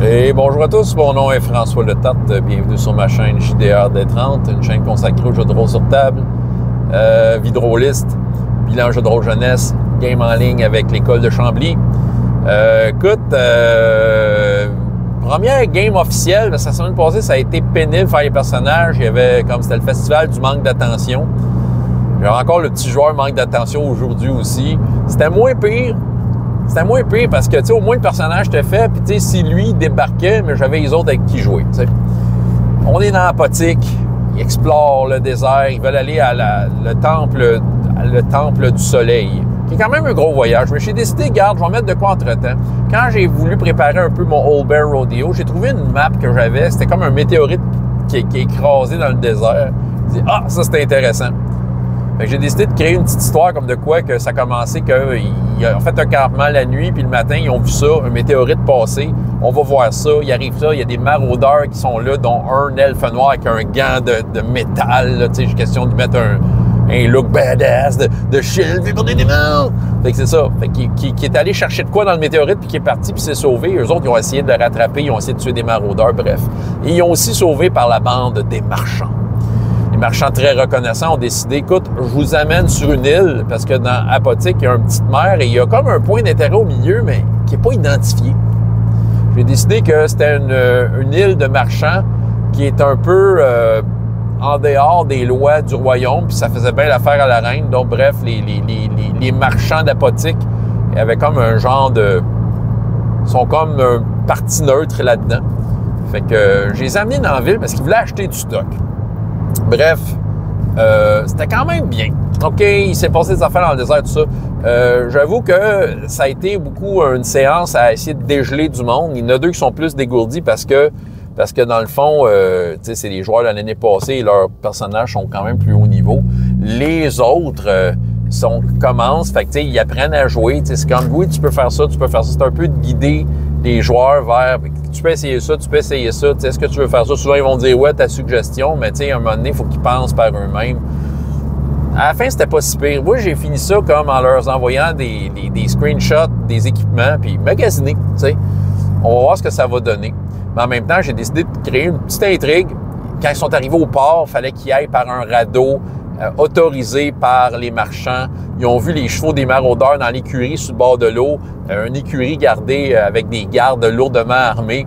Et bonjour à tous, mon nom est François Letarte. Bienvenue sur ma chaîne JDR D30, une chaîne consacrée aux jeux de rôle sur table, vie de rôliste, bilan jeux de rôle jeunesse, game en ligne avec l'école de Chambly. Première game officielle, la semaine passée, ça a été pénible faire les personnages. Il y avait, comme c'était le festival du manque d'attention. J'avais encore le petit joueur manque d'attention aujourd'hui aussi. C'était moins pire. C'était moins pire parce que, tu sais, au moins le personnage était fait, puis tu sais, si lui débarquait, mais j'avais les autres avec qui jouer, tu sais. On est dans l'apothique, ils explorent le désert, ils veulent aller à le temple du soleil, qui est quand même un gros voyage. Mais j'ai décidé, regarde, je vais mettre de quoi entre-temps. Quand j'ai voulu préparer un peu mon Old Bear Rodeo, j'ai trouvé une map que j'avais, c'était comme un météorite qui est écrasé dans le désert. J'ai dit, ah, ça c'est intéressant. J'ai décidé de créer une petite histoire comme de quoi que ça a commencé, qu'ils ont fait un campement la nuit, puis le matin, ils ont vu ça, un météorite passer. On va voir ça, il arrive ça, il y a des maraudeurs qui sont là, dont un elfe noir avec un gant de métal. Tu sais, j'ai question de mettre un look badass, de shield, puis pour des démons. Fait que c'est ça. Fait qui est allé chercher de quoi dans le météorite, puis qui est parti, puis s'est sauvé. Eux autres, ils ont essayé de le rattraper, ils ont essayé de tuer des maraudeurs, bref. Et ils ont aussi sauvé par la bande des marchands. Les marchands très reconnaissants ont décidé, écoute, je vous amène sur une île, parce que dans Apothique, il y a une petite mer et il y a comme un point d'intérêt au milieu, mais qui n'est pas identifié. J'ai décidé que c'était une île de marchands qui est un peu en dehors des lois du royaume, puis ça faisait bien l'affaire à la reine. Donc, bref, les marchands d'Apothique avaient comme un genre de... sont comme un parti neutre là-dedans. Fait que je les ai amenés dans la ville parce qu'ils voulaient acheter du stock. Bref, c'était quand même bien. OK, il s'est passé des affaires dans le désert, tout ça. J'avoue que ça a été beaucoup une séance à essayer de dégeler du monde. Il y en a deux qui sont plus dégourdis parce que dans le fond, c'est les joueurs de l'année passée et leurs personnages sont quand même plus haut niveau. Les autres commencent, fait que ils apprennent à jouer. C'est comme, oui, tu peux faire ça, tu peux faire ça. C'est un peu de guider les joueurs vers, tu peux essayer ça, tu peux essayer ça. Est-ce que tu veux faire ça? Souvent, ils vont dire, ouais, ta suggestion, mais à un moment donné, il faut qu'ils pensent par eux-mêmes. À la fin, c'était pas si pire. Moi, j'ai fini ça comme en leur envoyant des screenshots des équipements, puis magasiner, On va voir ce que ça va donner. Mais en même temps, j'ai décidé de créer une petite intrigue. Quand ils sont arrivés au port, il fallait qu'ils aillent par un radeau autorisé par les marchands. Ils ont vu les chevaux des maraudeurs dans l'écurie sur le bord de l'eau. Une écurie gardée avec des gardes lourdement armés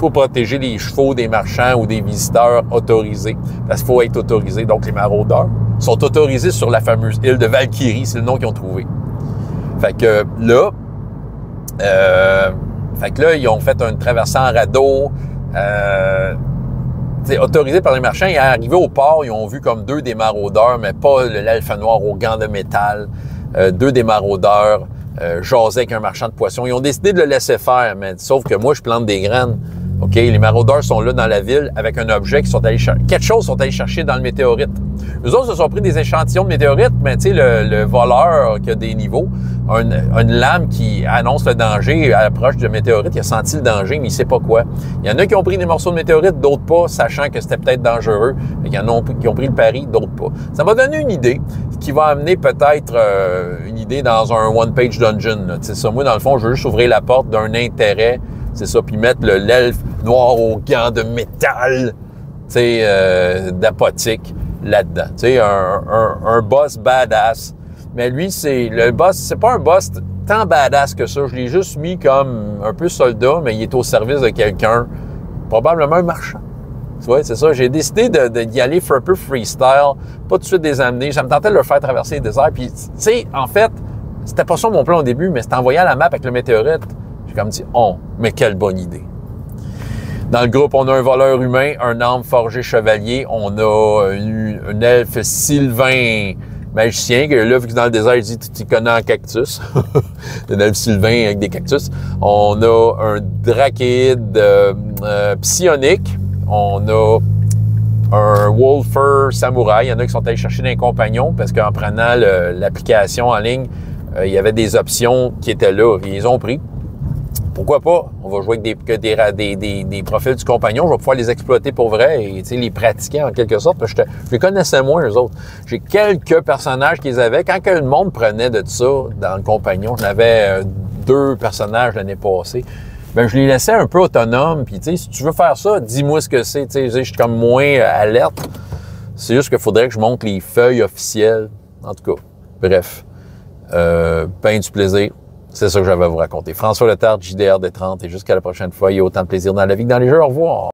pour protéger les chevaux des marchands ou des visiteurs autorisés. Parce qu'il faut être autorisé. Donc, les maraudeurs sont autorisés sur la fameuse île de Valkyrie. C'est le nom qu'ils ont trouvé. Fait que là, ils ont fait une traversée en radeau. Autorisé par les marchands, ils sont arrivés au port, ils ont vu comme deux des maraudeurs, mais pas l'elfe noir au gant de métal. Deux des maraudeurs jasaient avec un marchand de poissons. Ils ont décidé de le laisser faire, mais sauf que moi, je plante des graines. OK, les maraudeurs sont là dans la ville avec un objet qui sont allés chercher. Quelque chose sont allés chercher dans le météorite. Eux autres se sont pris des échantillons de météorite, mais tu sais, le voleur qui a des niveaux, une lame qui annonce le danger à l'approche du météorite, il a senti le danger, mais il sait pas quoi. Il y en a qui ont pris des morceaux de météorite, d'autres pas, sachant que c'était peut-être dangereux. Il y en a qui ont pris le pari, d'autres pas. Ça m'a donné une idée qui va amener peut-être une idée dans un one-page dungeon. Tu sais, ça, moi, dans le fond, je veux juste ouvrir la porte d'un intérêt, c'est ça, puis mettre l'elfe noir au gant de métal, tu sais, d'Apothique là-dedans. Tu sais, un boss badass. Mais lui, le boss, c'est pas un boss tant badass que ça. Je l'ai juste mis comme un peu soldat, mais il est au service de quelqu'un, probablement un marchand. Tu vois, c'est ça. J'ai décidé d'y aller un peu freestyle, pas tout de suite des amener. Ça me tentait de le faire traverser les déserts. Puis, tu sais, en fait, c'était pas ça mon plan au début, mais c'était en voyant la map avec le météorite. J'ai comme dit, mais quelle bonne idée. Dans le groupe, on a un voleur humain, un arme forgé chevalier, on a un elfe sylvain magicien, que là, vu que dans le désert, il dit, tu connais en cactus. Un elfe sylvain avec des cactus. On a un drachéide psionique. On a un wolfer samouraï. Il y en a qui sont allés chercher des compagnons parce qu'en prenant l'application en ligne, il y avait des options qui étaient là. Ils les ont pris. Pourquoi pas? On va jouer avec des profils du compagnon. Je vais pouvoir les exploiter pour vrai et les pratiquer en quelque sorte. Parce que je les connaissais moins, eux autres. J'ai quelques personnages qu'ils avaient. Quand que le monde prenait de ça dans le compagnon, j'en avais 2 personnages l'année passée. ben je les laissais un peu autonomes. Puis, tu sais, si tu veux faire ça, dis-moi ce que c'est. Tu sais, je suis comme moins alerte. C'est juste qu'il faudrait que je montre les feuilles officielles. En tout cas, bref. Ben du plaisir. C'est ça que j'avais à vous raconter. François Letarte, JDR des 30. Et jusqu'à la prochaine fois, il y a autant de plaisir dans la vie que dans les jeux. Au revoir.